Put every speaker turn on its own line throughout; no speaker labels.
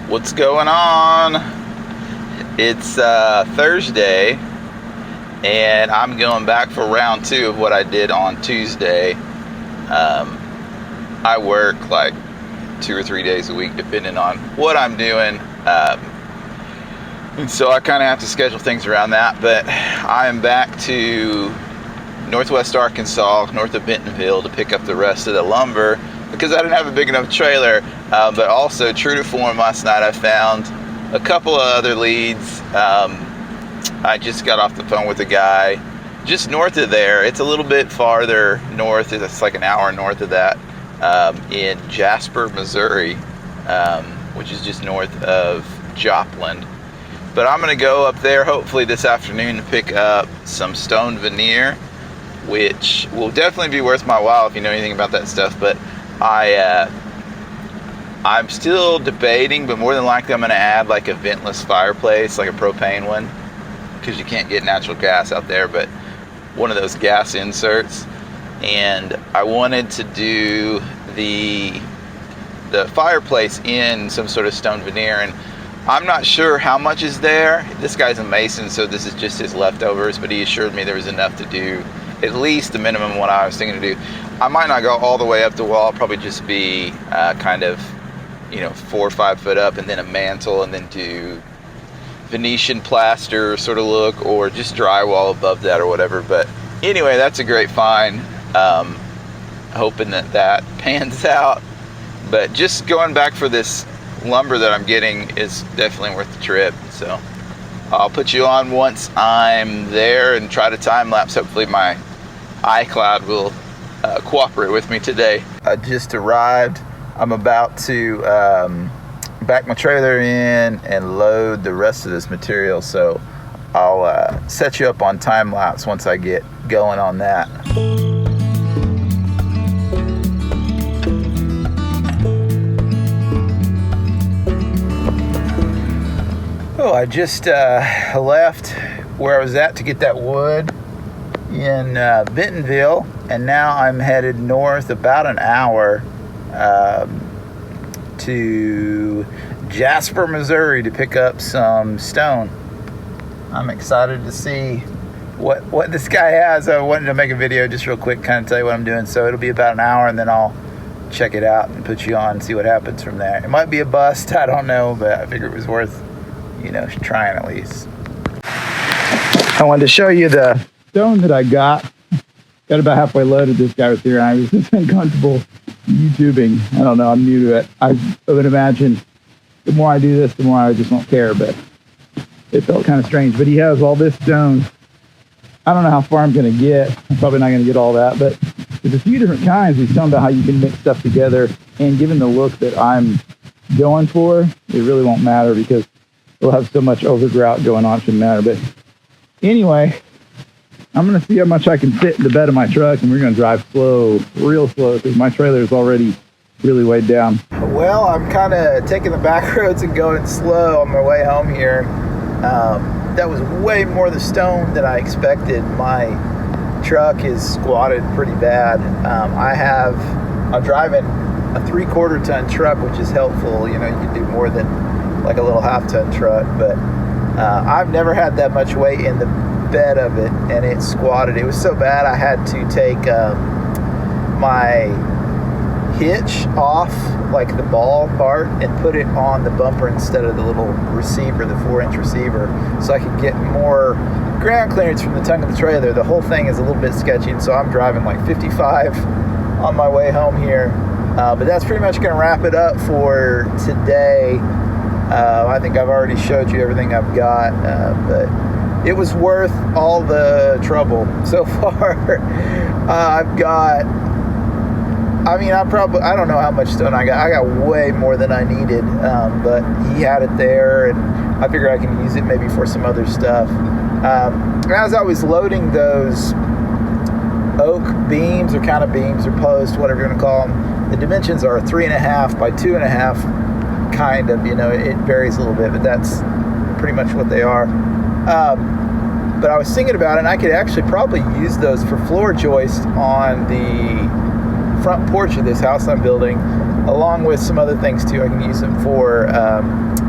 What's going on? It's Thursday, and I'm going back for round 2 of what I did on Tuesday. I work like 2 or 3 days a week, depending on what I'm doing. And so I kind of have to schedule things around that. But I am back to Northwest Arkansas, north of Bentonville, to pick up the rest of the lumber because I didn't have a big enough trailer. But also, true to form, last night I found a couple of other leads. I just got off the phone with a guy just north of there. It's a little bit farther north. It's like an hour north of that, in Jasper, Missouri, which is just north of Joplin. But I'm going to go up there hopefully this afternoon to pick up some stone veneer, which will definitely be worth my while if you know anything about that stuff. But I'm still debating, but more than likely I'm going to add like a ventless fireplace, like a propane one, because you can't get natural gas out there, but one of those gas inserts. And I wanted to do the fireplace in some sort of stone veneer, and I'm not sure how much is there. This guy's a mason, so this is just his leftovers, but he assured me there was enough to do at least the minimum what I was thinking to do. I might not go all the way up the wall, probably just be kind of 4 or 5 foot up, and then a mantle, and then do Venetian plaster sort of look, or just drywall above that or whatever. But anyway, that's a great find. Hoping that pans out. But just going back for this lumber that I'm getting is definitely worth the trip. So I'll put you on once I'm there and try to time lapse. Hopefully my iCloud will cooperate with me today. I just arrived. I'm about to back my trailer in and load the rest of this material, so I'll set you up on time lapse once I get going on that. Oh, I just left where I was at to get that wood in Bentonville, and now I'm headed north about an hour to Jasper, Missouri, to pick up some stone. I'm excited to see what this guy has. I wanted to make a video just real quick, kind of tell you what I'm doing. So it'll be about an hour, and then I'll check it out and put you on and see what happens from there. It might be a bust, I don't know, but I figured it was worth trying at least. I wanted to show you the stone that I got about halfway loaded. This guy was here, and I was just uncomfortable YouTubing. I don't know, I'm new to it. I would imagine the more I do this, the more I just won't care, but it felt kind of strange. But he has all this stone. I don't know how far I'm going to get. I'm probably not going to get all that, but there's a few different kinds. He's talking about how you can mix stuff together, and given the look that I'm going for, it really won't matter because we'll have so much overgrout going on, it shouldn't matter. But anyway, I'm going to see how much I can fit in the bed of my truck, and we're going to drive slow, real slow, because my trailer is already really weighed down. Well, I'm kind of taking the back roads and going slow on my way home here. That was way more the stone than I expected. My truck is squatted pretty bad. I'm driving a 3/4 ton truck, which is helpful. You can do more than like a little 1/2 ton truck, but I've never had that much weight in the bed of it, and it squatted. It was so bad I had to take my hitch off, like the ball part, and put it on the bumper instead of the little receiver, the 4-inch receiver, so I could get more ground clearance from the tongue of the trailer. The whole thing is a little bit sketchy, and so I'm driving like 55 on my way home here. But that's pretty much going to wrap it up for today. I think I've already showed you everything I've got, but it was worth all the trouble so far. I don't know how much stone I got. I got way more than I needed, but he had it there, and I figure I can use it maybe for some other stuff. As I was loading those oak beams, or kind of beams, or posts, whatever you want to call them, the dimensions are 3.5 by 2.5, kind of, it varies a little bit, but that's pretty much what they are. But I was thinking about it, and I could actually probably use those for floor joist on the front porch of this house I'm building, along with some other things too. I can use them for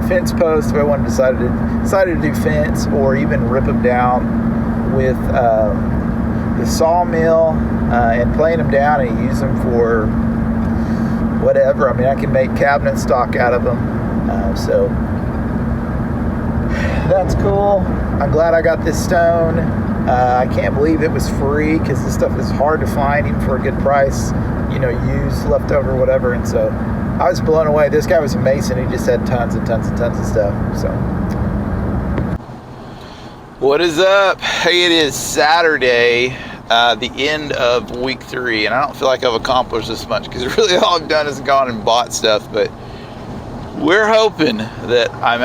fence posts if I want to decided to do fence, or even rip them down with the sawmill and plane them down and use them for whatever. I mean, I can make cabinet stock out of them. So that's cool. I'm glad I got this stone. I can't believe it was free, because this stuff is hard to find even for a good price, you know, used, leftover, whatever. And so I was blown away. This guy was a mason. He just had tons and tons and tons of stuff. So what is up? Hey, it is Saturday, the end of week 3, and I don't feel like I've accomplished this much, because really all I've done is gone and bought stuff. But we're hoping that I'm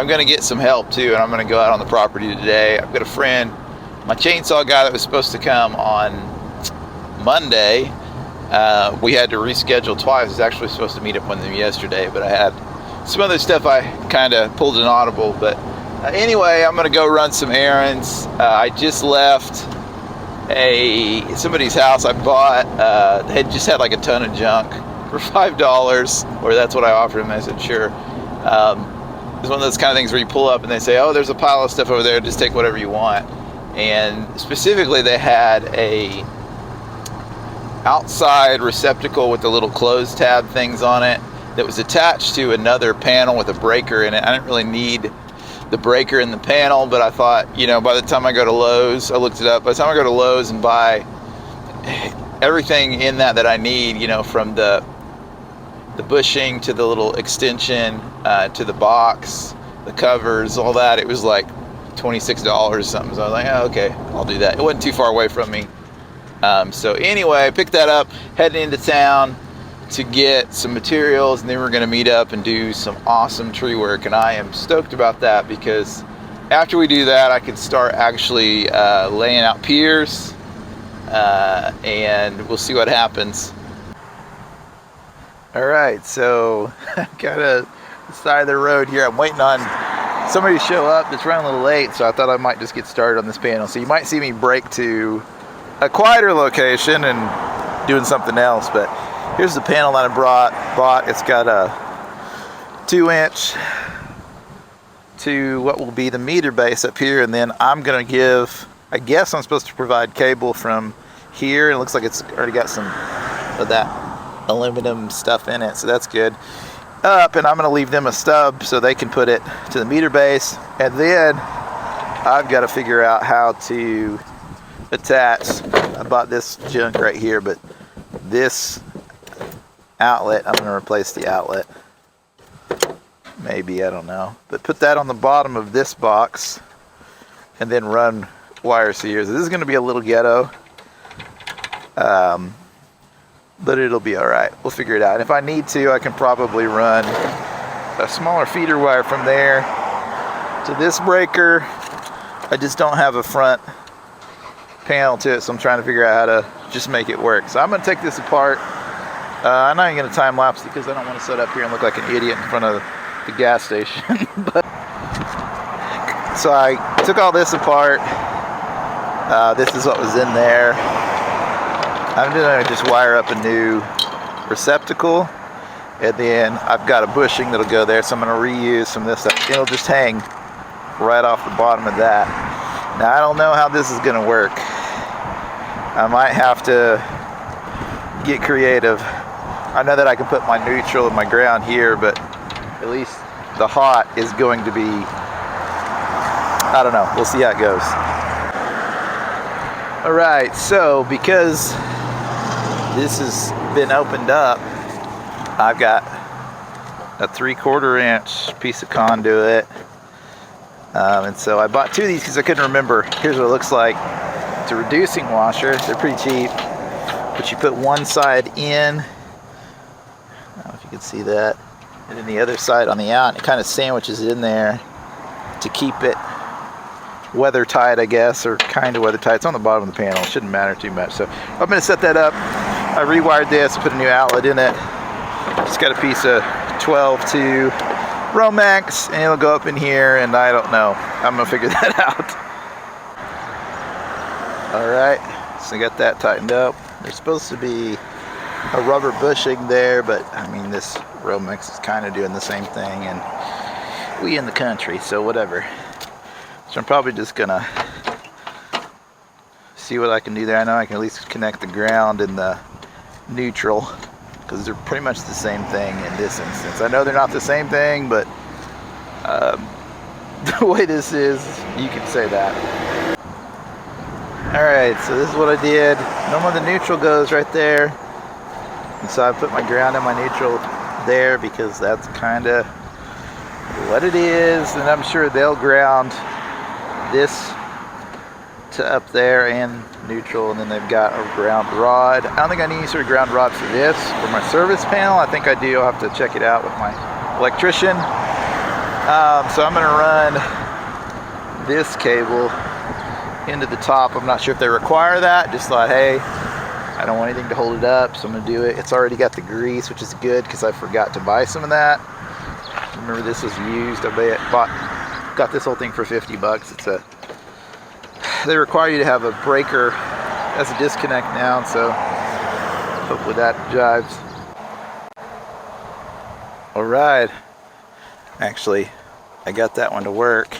going to get some help too, and I'm going to go out on the property today. I've got a friend, my chainsaw guy that was supposed to come on Monday. We had to reschedule twice. I was actually supposed to meet up with him yesterday, but I had some other stuff I kind of pulled an audible. But anyway, I'm going to go run some errands. I just left somebody's house I bought. They had just had like a ton of junk for $5, or that's what I offered him. I said, sure. It's one of those kind of things where you pull up and they say, oh, there's a pile of stuff over there, just take whatever you want. And specifically, they had a outside receptacle with the little close tab things on it that was attached to another panel with a breaker in it. I didn't really need the breaker in the panel, but I thought, you know, by the time I go to Lowe's, I looked it up, by the time I go to Lowe's and buy everything in that I need, you know, from the bushing to the little extension to the box, the covers, all that, it was like $26 or something. So I was like, oh, okay, I'll do that. It wasn't too far away from me. So anyway, I picked that up, heading into town to get some materials, and then we're going to meet up and do some awesome tree work. And I am stoked about that, because after we do that, I can start actually laying out piers, and we'll see what happens. All right, so got a side of the road here. I'm waiting on somebody to show up that's running a little late, so I thought I might just get started on this panel. So you might see me break to a quieter location and doing something else, but here's the panel that I bought. It's got a 2-inch to what will be the meter base up here, and then I'm gonna give, I guess I'm supposed to provide cable from here. It looks like it's already got some of that aluminum stuff in it, so that's good. And I'm going to leave them a stub so they can put it to the meter base, and then I've got to figure out how to attach. I bought this junk right here, but this outlet, I'm going to replace the outlet, maybe, I don't know, but put that on the bottom of this box and then run wires here. So this is going to be a little ghetto, but it'll be all right. We'll figure it out. And if I need to, I can probably run a smaller feeder wire from there to this breaker. I just don't have a front panel to it, so I'm trying to figure out how to just make it work. So I'm going to take this apart. I'm not even going to time lapse, because I don't want to sit up here and look like an idiot in front of the gas station. So I took all this apart. This is what was in there. I'm going to just wire up a new receptacle, and then I've got a bushing that'll go there, so I'm going to reuse some of this stuff. It'll just hang right off the bottom of that. Now, I don't know how this is going to work. I might have to get creative. I know that I can put my neutral and my ground here, but at least the hot is going to be, I don't know. We'll see how it goes. All right, so because this has been opened up, I've got a 3/4 inch piece of conduit, and so I bought 2 of these because I couldn't remember. Here's what it looks like. It's a reducing washer. They're pretty cheap, but you put one side in, I don't know if you can see that, and then the other side on the out, and it kind of sandwiches it in there to keep it weather tight, I guess, or kind of weather tight. It's on the bottom of the panel. It shouldn't matter too much. So I'm going to set that up. I rewired this, put a new outlet in it. Just got a piece of 12-2 Romex, and it'll go up in here, and I don't know. I'm going to figure that out. All right, so I got that tightened up. There's supposed to be a rubber bushing there, but I mean, this row mix is kind of doing the same thing, and we in the country, so whatever. So I'm probably just gonna see what I can do there. I know I can at least connect the ground and the neutral, because they're pretty much the same thing in this instance. I know they're not the same thing, but the way this is, you can say that. Alright, so this is what I did. Normally the neutral goes right there, and so I put my ground and my neutral there because that's kind of what it is, and I'm sure they'll ground this to up there and neutral, and then they've got a ground rod. I don't think I need any sort of ground rod for this. For my service panel, I think I do. I'll have to check it out with my electrician. So I'm going to run this cable into the top. I'm not sure if they require that. Just thought, hey, I don't want anything to hold it up, so I'm going to do it. It's already got the grease, which is good because I forgot to buy some of that. Remember, this was used. Got this whole thing for 50 bucks. They require you to have a breaker as a disconnect now, so hopefully that jives. All right. Actually, I got that one to work.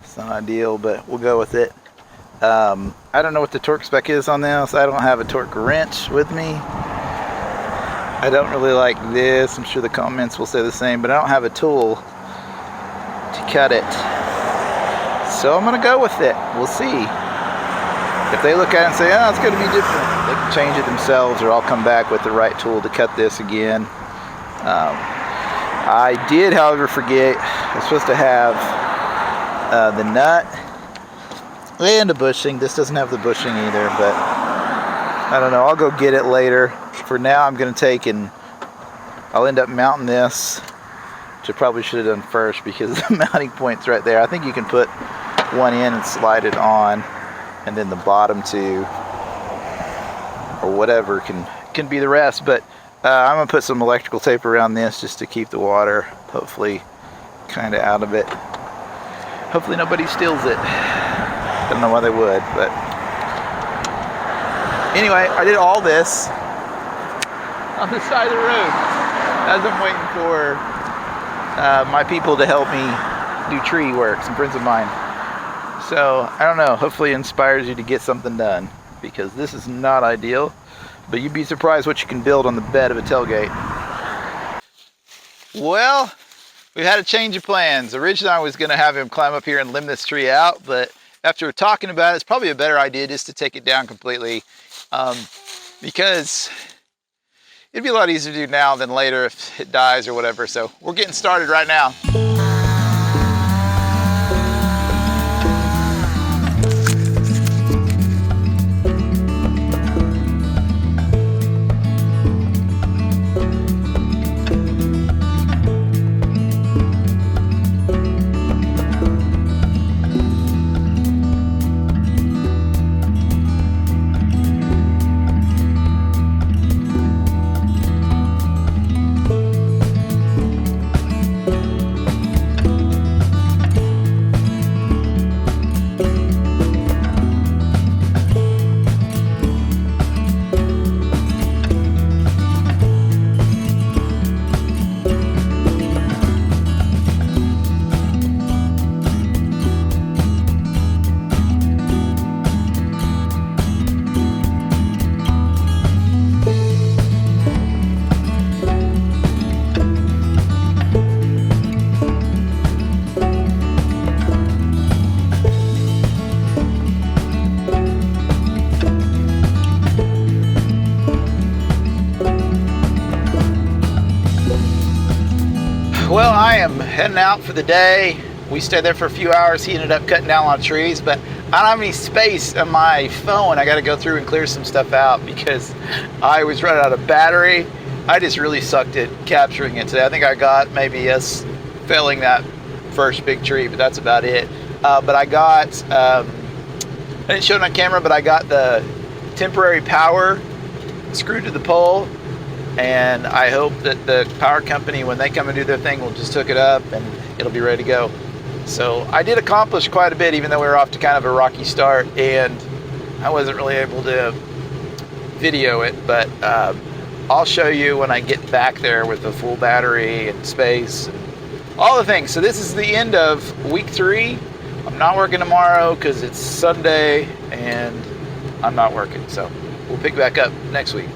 It's not ideal, but we'll go with it. I don't know what the torque spec is on this. I don't have a torque wrench with me. I don't really like this. I'm sure the comments will say the same, but I don't have a tool to cut it. So I'm gonna go with it. We'll see. If they look at it and say, oh, it's gonna be different, they can change it themselves, or I'll come back with the right tool to cut this again. I did, however, forget I was supposed to have the nut and a bushing. This doesn't have the bushing either, but I don't know. I'll go get it later. For now, I'm going to take and I'll end up mounting this, which I probably should have done first because the mounting point's right there. I think you can put one in and slide it on, and then the bottom two or whatever can be the rest. But I'm gonna put some electrical tape around this just to keep the water hopefully kind of out of it. Hopefully nobody steals it. I don't know why they would, but anyway, I did all this on the side of the road as I'm waiting for my people to help me do tree work, some friends of mine. So I don't know, hopefully it inspires you to get something done, because this is not ideal. But you'd be surprised what you can build on the bed of a tailgate. Well, we've had a change of plans. Originally, I was going to have him climb up here and limb this tree out, but after talking about it, it's probably a better idea just to take it down completely, because it'd be a lot easier to do now than later if it dies or whatever. So we're getting started right now. Well, I am heading out for the day. We stayed there for a few hours. He ended up cutting down a lot of trees, but I don't have any space on my phone. I got to go through and clear some stuff out because I was running out of battery. I just really sucked at capturing it today. I think I got maybe us felling that first big tree, but that's about it. But I got, I didn't show it on camera, but I got the temporary power screwed to the pole. And I hope that the power company, when they come and do their thing, will just hook it up and it'll be ready to go. So I did accomplish quite a bit, even though we were off to kind of a rocky start, and I wasn't really able to video it, but I'll show you when I get back there with the full battery and space and all the things. So this is the end of week 3. I'm not working tomorrow because it's Sunday and I'm not working. So we'll pick back up next week.